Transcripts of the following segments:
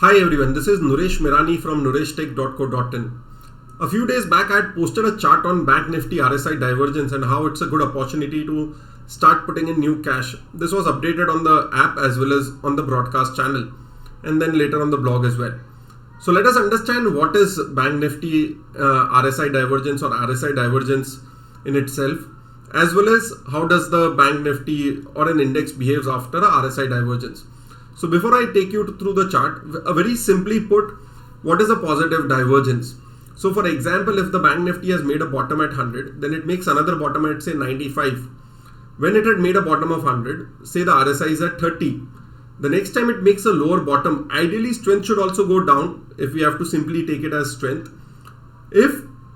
Hi everyone, this is Nuresh Mirani from nureshtech.co.in. A few days back I had posted a chart on Bank Nifty RSI divergence and how it's a good opportunity to start putting in new cash. This was updated on the app as well as on the broadcast channel and then later on the blog as well. So let us understand what is Bank Nifty RSI divergence or RSI divergence in itself, as well as how does the Bank Nifty or an index behaves after a RSI divergence. So before I take you through the chart, very simply put, what is a positive divergence? So for example, if the Bank Nifty has made a bottom at 100, then it makes another bottom at say 95. When it had made a bottom of 100, say the RSI is at 30. The next time it makes a lower bottom, ideally strength should also go down if we have to simply take it as strength. If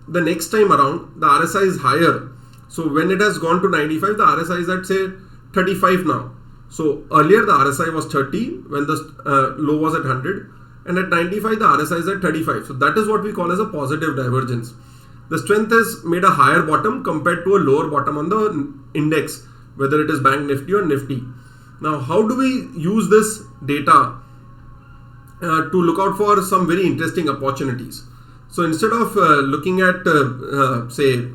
the next time around the RSI is higher, so when it has gone to 95, the RSI is at say 35 now. So earlier the RSI was 30 when the low was at 100, and at 95 the RSI is at 35. So that is what we call as a positive divergence. The strength has made a higher bottom compared to a lower bottom on the index, whether it is Bank Nifty or Nifty. Now how do we use this data to look out for some very interesting opportunities? So instead of looking at say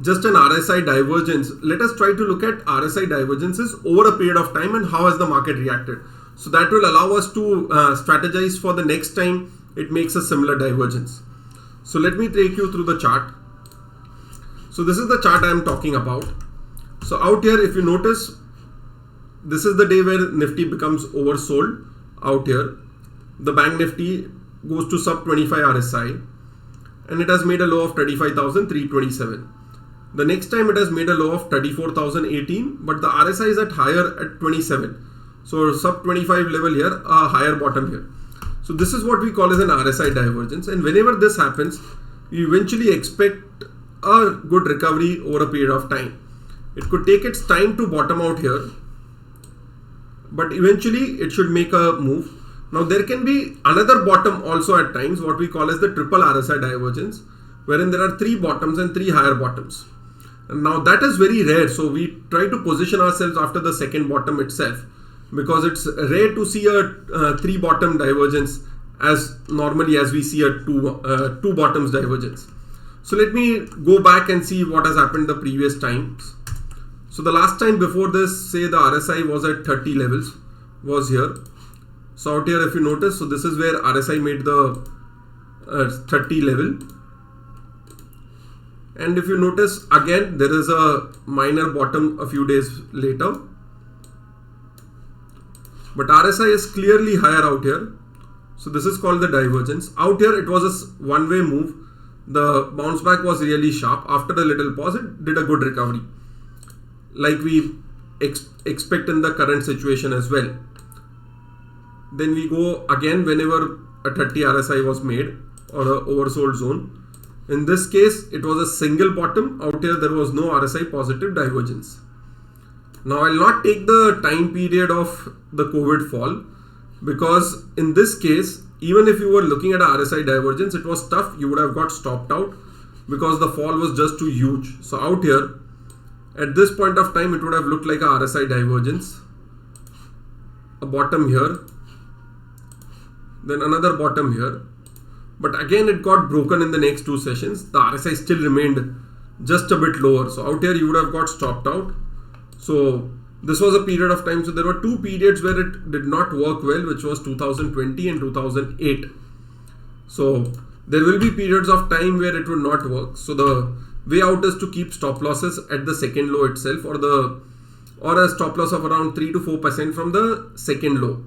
just an RSI divergence, let us try to look at RSI divergences over a period of time and how has the market reacted. So that will allow us to strategize for the next time it makes a similar divergence. So let me take you through the chart. So this is the chart I am talking about. So out here, if you notice, this is the day where Nifty becomes oversold. Out here, the Bank Nifty goes to sub 25 RSI and it has made a low of 35,327. The next time it has made a low of 34,018, but the RSI is at higher at 27. So sub 25 level here, a higher bottom here. So this is what we call as an RSI divergence. And whenever this happens, you eventually expect a good recovery over a period of time. It could take its time to bottom out here, but eventually it should make a move. Now there can be another bottom also at times, what we call as the triple RSI divergence, wherein there are 3 bottoms and 3 higher bottoms. Now that is very rare, so we try to position ourselves after the second bottom itself, because it's rare to see a 3 bottom divergence as normally as we see a 2 bottoms divergence. So let me go back and see what has happened the previous times. So the last time before this, say the RSI was at 30 levels, was here. So out here if you notice, so this is where RSI made the 30 level. And if you notice, again there is a minor bottom a few days later, but RSI is clearly higher out here. So this is called the divergence. Out here it was a one-way move. The bounce back was really sharp. After a little pause, it did a good recovery, like we expect in the current situation as well. Then we go again whenever a 30 RSI was made or a oversold zone. In this case, it was a single bottom. Out here, there was no RSI positive divergence. Now, I'll not take the time period of the COVID fall, because in this case, even if you were looking at a RSI divergence, it was tough. You would have got stopped out because the fall was just too huge. So out here, at this point of time, it would have looked like a RSI divergence. A bottom here, then another bottom here. But again, it got broken in the next 2 sessions. The RSI still remained just a bit lower. So out here, you would have got stopped out. So this was a period of time. So there were 2 periods where it did not work well, which was 2020 and 2008. So there will be periods of time where it would not work. So the way out is to keep stop losses at the second low itself, or a stop loss of around 3 to 4% from the second low.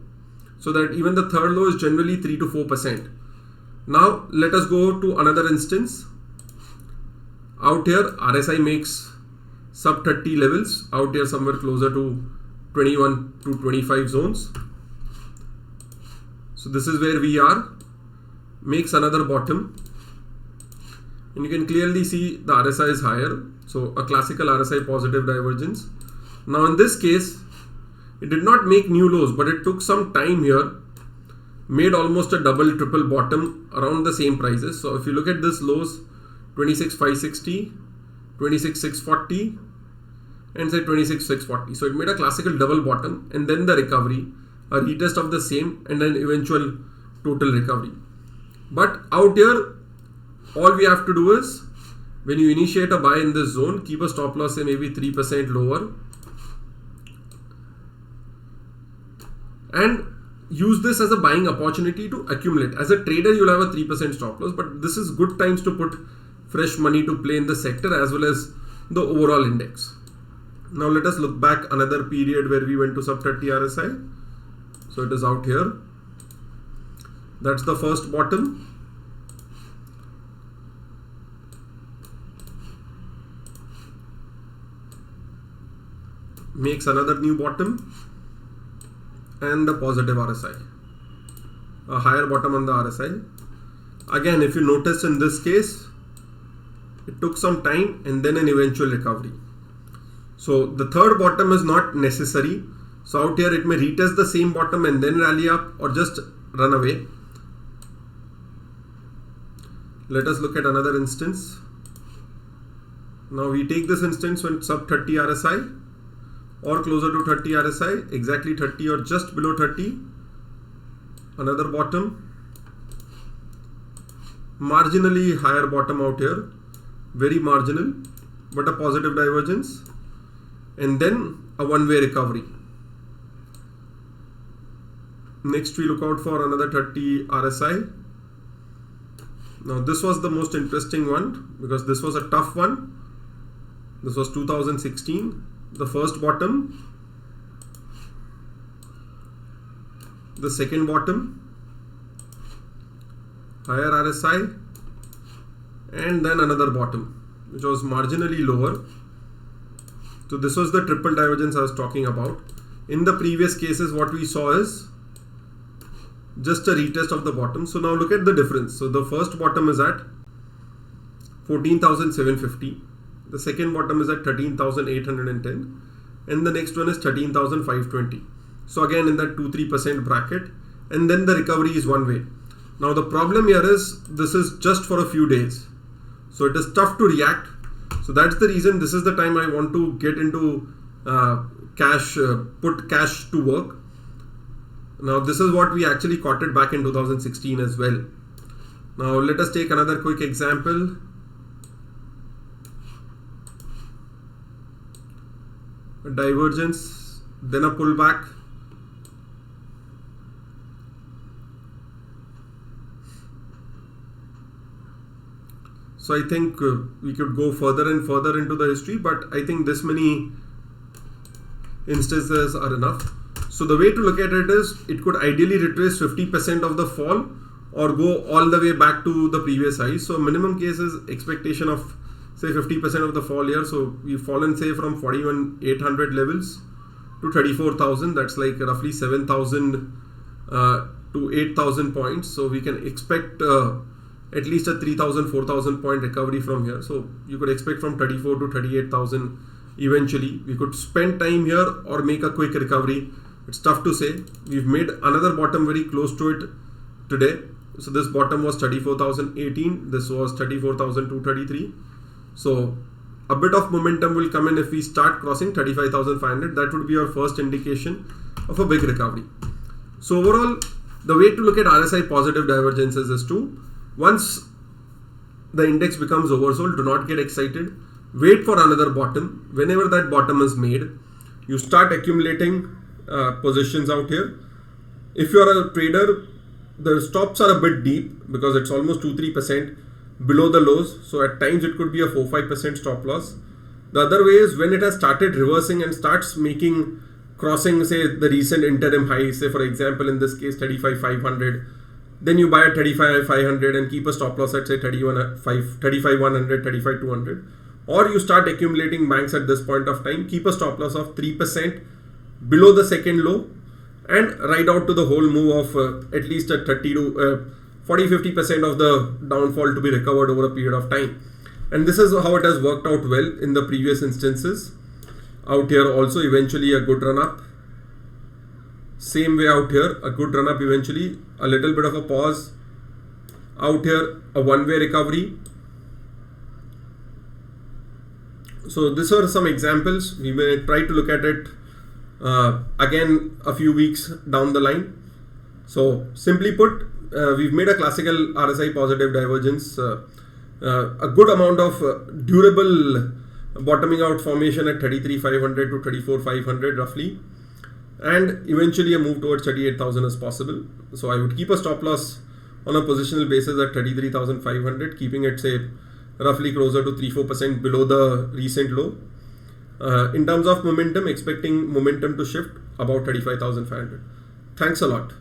So that even the third low is generally 3 to 4%. Now let us go to another instance. Out here RSI makes sub 30 levels, out here somewhere closer to 21 to 25 zones. So this is where we are, makes another bottom, and you can clearly see the RSI is higher. So a classical RSI positive divergence. Now in this case, it did not make new lows, but it took some time here, made almost a double triple bottom around the same prices. So if you look at this lows, 26,560, 26,640 and say 26,640. So it made a classical double bottom and then the recovery, a retest of the same, and then eventual total recovery. But out here, all we have to do is, when you initiate a buy in this zone, keep a stop loss say maybe 3% lower and use this as a buying opportunity to accumulate. As a trader, you'll have a 3% stop loss, but this is good times to put fresh money to play in the sector as well as the overall index. Now let us look back another period where we went to sub 30 RSI. So it is out here. That's the first bottom. Makes another new bottom and a positive RSI, a higher bottom on the RSI. Again, if you notice in this case, it took some time and then an eventual recovery. So the third bottom is not necessary. So out here it may retest the same bottom and then rally up or just run away. Let us look at another instance. Now we take this instance when sub 30 RSI or closer to 30 RSI, exactly 30 or just below 30. Another bottom, marginally higher bottom out here, very marginal, but a positive divergence, and then a one-way recovery. Next we look out for another 30 RSI. Now this was the most interesting one because this was a tough one. This was 2016. The first bottom, the second bottom, higher RSI, and then another bottom which was marginally lower. So this was the triple divergence I was talking about. In the previous cases what we saw is just a retest of the bottom. So now look at the difference. So the first bottom is at 14,750. The second bottom is at 13,810 and the next one is 13,520. So again in that 2-3% bracket, and then the recovery is one way. Now the problem here is this is just for a few days. So it is tough to react. So that's the reason this is the time I want to get into cash, put cash to work. Now this is what we actually caught it back in 2016 as well. Now let us take another quick example. A divergence, then a pullback. So I think we could go further and further into the history, but I think this many instances are enough. So the way to look at it is, it could ideally retrace 50% of the fall or go all the way back to the previous highs. So minimum case is expectation of say 50% of the fall here. So we've fallen say from 41,800 levels to 34,000. That's like roughly 7,000 to 8,000 points. So we can expect at least a 3,000, 4,000 point recovery from here. So you could expect from 34 to 38,000 eventually. We could spend time here or make a quick recovery. It's tough to say. We've made another bottom very close to it today. So this bottom was 34,018. This was 34,233. So a bit of momentum will come in if we start crossing 35,500. That would be our first indication of a big recovery. So overall, the way to look at RSI positive divergences is to, once the index becomes oversold, do not get excited. Wait for another bottom. Whenever that bottom is made, you start accumulating positions out here. If you are a trader, the stops are a bit deep because it's almost 2-3% below the lows. So at times it could be a 4-5% stop loss. The other way is when it has started reversing and starts making, crossing say the recent interim high, say for example in this case 35,500, then you buy at 35,500 and keep a stop loss at say 35,100, 35,200. Or you start accumulating banks at this point of time, keep a stop loss of 3% below the second low and ride out to the whole move of at least a 30 to 40-50% of the downfall to be recovered over a period of time. And this is how it has worked out well in the previous instances. Out here also eventually a good run up. Same way out here, a good run up eventually, a little bit of a pause. Out here a one-way recovery. So these are some examples. We may try to look at it again a few weeks down the line. So simply put, we've made a classical RSI positive divergence, a good amount of durable bottoming out formation at 33,500 to 34,500 roughly, and eventually a move towards 38,000 is possible. So I would keep a stop loss on a positional basis at 33,500, keeping it, say, roughly closer to 3-4% below the recent low. In terms of momentum, expecting momentum to shift about 35,500. Thanks a lot.